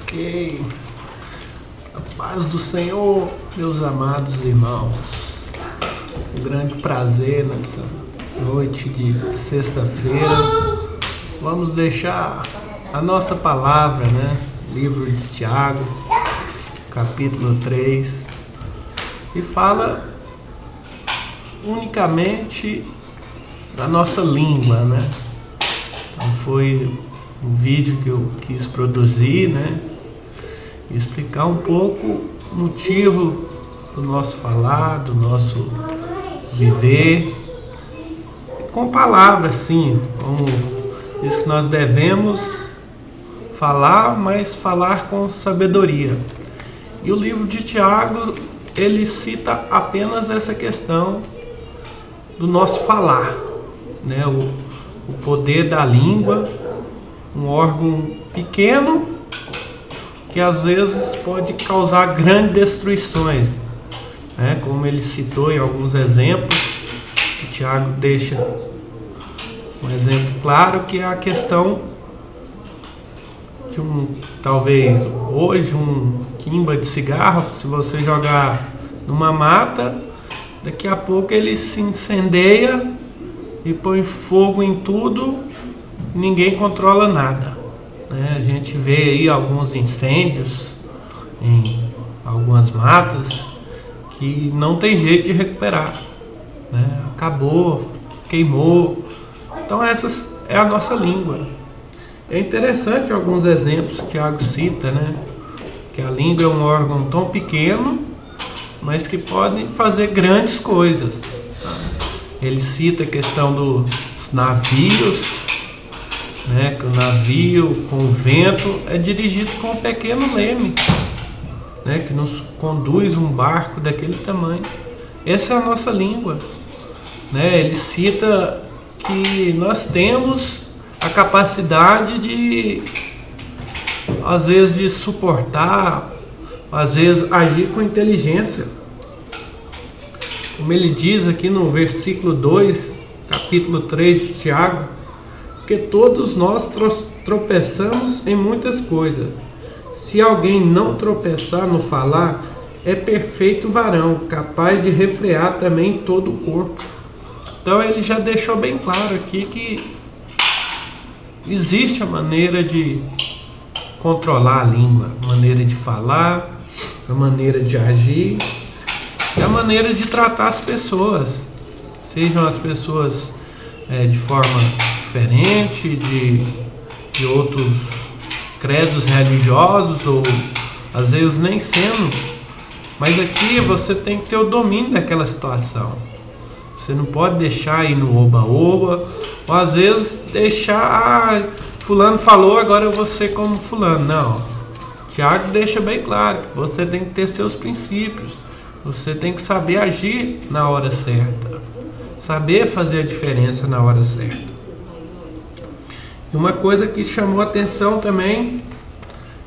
Ok. A paz do Senhor, meus amados irmãos. Um grande prazer nessa noite de sexta-feira. Vamos deixar a nossa palavra, Livro de Tiago, capítulo 3, e fala unicamente da nossa língua, Então foi um vídeo que eu quis produzir, e explicar um pouco o motivo do nosso falar, do nosso viver, com palavras, sim, como isso que nós devemos falar, mas falar com sabedoria. E o livro de Tiago, ele cita apenas essa questão do nosso falar, o poder da língua, um órgão pequeno que às vezes pode causar grandes destruições, como ele citou em alguns exemplos. O Tiago deixa um exemplo claro, que é a questão de talvez hoje um quimba de cigarro. Se você jogar numa mata, daqui a pouco ele se incendeia e põe fogo em tudo, ninguém controla nada. A gente vê aí alguns incêndios em algumas matas que não tem jeito de recuperar, acabou, queimou. Então essa é a nossa língua. É interessante alguns exemplos que Tiago cita, que a língua é um órgão tão pequeno, mas que pode fazer grandes coisas. Ele cita a questão dos navios, que o navio com o vento é dirigido com um pequeno leme, que nos conduz um barco daquele tamanho. Essa é a nossa língua. Ele cita que nós temos a capacidade de, às vezes, de suportar, às vezes, agir com inteligência. Como ele diz aqui no versículo 2, capítulo 3 de Tiago, porque todos nós tropeçamos em muitas coisas. Se alguém não tropeçar no falar, é perfeito varão, capaz de refrear também todo o corpo. Então ele já deixou bem claro aqui que existe a maneira de controlar a língua, a maneira de falar, a maneira de agir e a maneira de tratar as pessoas. Sejam as pessoas de forma diferente, de outros credos religiosos, ou às vezes nem sendo. Mas aqui você tem que ter o domínio daquela situação. Você não pode deixar ir no oba-oba, ou às vezes deixar, fulano falou, agora eu vou ser como fulano. Não. Tiago deixa bem claro que você tem que ter seus princípios. Você tem que saber agir na hora certa. Saber fazer a diferença na hora certa. E uma coisa que chamou a atenção também,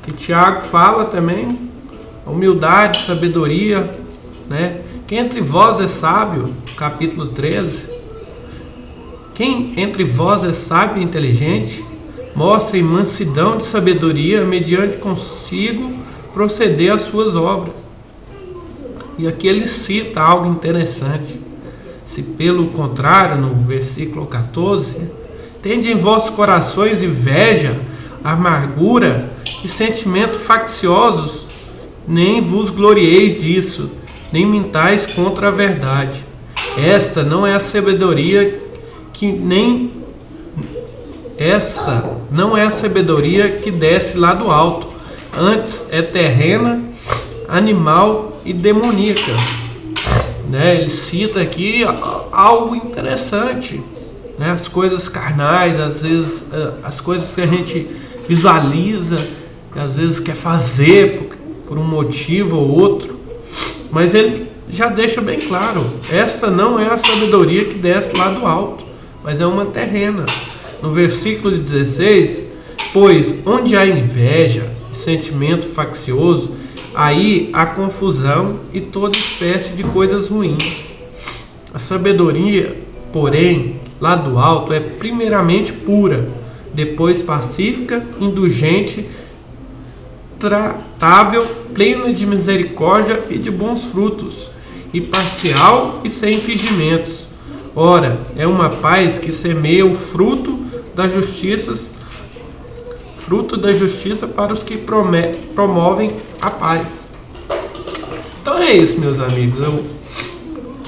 que Tiago fala também, humildade, sabedoria, Quem entre vós é sábio, capítulo 13, quem entre vós é sábio e inteligente, mostre mansidão de sabedoria, mediante consigo proceder às suas obras. E aqui ele cita algo interessante. Se pelo contrário, no versículo 14, tende em vossos corações inveja, amargura e sentimentos facciosos, nem vos glorieis disso, nem mintais contra a verdade. Esta não é a sabedoria que desce lá do alto, antes é terrena, animal e demoníaca. Ele cita aqui algo interessante, as coisas carnais, às vezes as coisas que a gente visualiza, que às vezes quer fazer por um motivo ou outro, mas ele já deixa bem claro, esta não é a sabedoria que desce lá do alto, mas é uma terrena. No versículo 16, pois onde há inveja e sentimento faccioso, aí há confusão e toda espécie de coisas ruins. A sabedoria, porém, lá do alto é primeiramente pura, depois pacífica, indulgente, intratável, plena de misericórdia e de bons frutos, imparcial e sem fingimentos. Ora, é uma paz que semeia o fruto da justiça para os que promovem a paz. Então é isso, meus amigos. Eu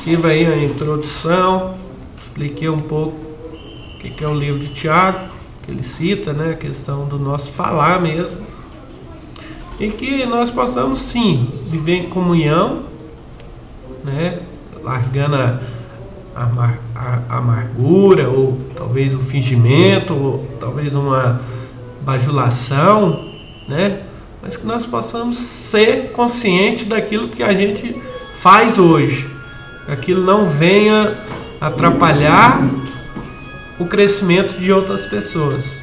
tive aí a introdução, expliquei um pouco o que é o livro de Tiago, que ele cita, né, a questão do nosso falar mesmo, e que nós possamos sim viver em comunhão, né, largando a amargura, ou talvez o fingimento, ou talvez uma bajulação, né, mas que nós possamos ser conscientes daquilo que a gente faz hoje, que aquilo não venha atrapalhar o crescimento de outras pessoas.